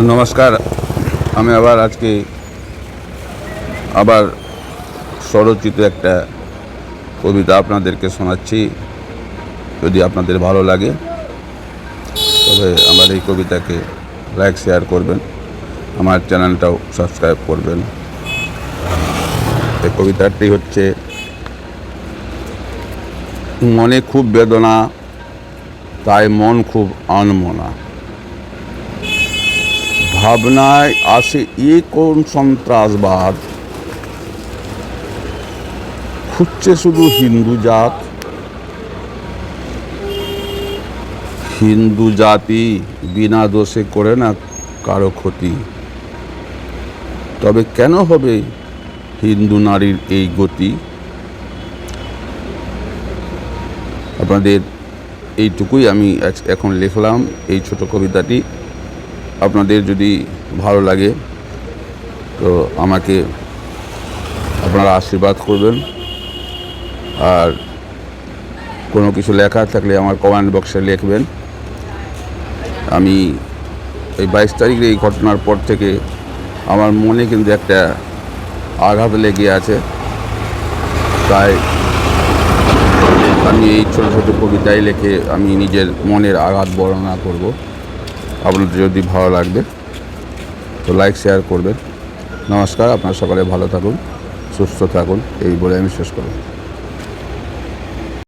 নমস্কার। আমি আজকে স্বরচিত একটা কবিতা আপনাদেরকে শোনাচ্ছি। যদি আপনাদের ভালো লাগে তবে আমার এই কবিতাকে লাইক শেয়ার করবেন, আমার চ্যানেলটাও সাবস্ক্রাইব করবেন। এই কবিতাটি হচ্ছে, মনে খুব বেদনা তাই মন খুব আনমনা, ভাবনায় আসে কোন সন্ত্রাসবাদ, খুঁজছে শুধু হিন্দু জাত। হিন্দু জাতি বিনা দোষে করে না কারো ক্ষতি, তবে কেন হবে হিন্দু নারীর এই গতি? আপনাদের এইটুকুই আমি এখন লিখলাম, এই ছোট কবিতাটি। আপনাদের যদি ভালো লাগে তো আমাকে আপনারা আশীর্বাদ করবেন, আর কোনো কিছু লেখার থাকলে আমার কমেন্ট বক্সে লিখবেন। আমি এই 22 তারিখের এই ঘটনার পর থেকে আমার মনে কিন্তু একটা আঘাত লেগে আছে, তাই আমি এই ছোটো ছোটো কবিতায় লিখে আমি নিজের মনের আঘাত বর্ণনা করব। আপনাদের যদি ভালো লাগবে তো লাইক শেয়ার করবেন। নমস্কার, আপনারা সকালে ভালো থাকুন, সুস্থ থাকুন, এই বলে আমি শেষ করব।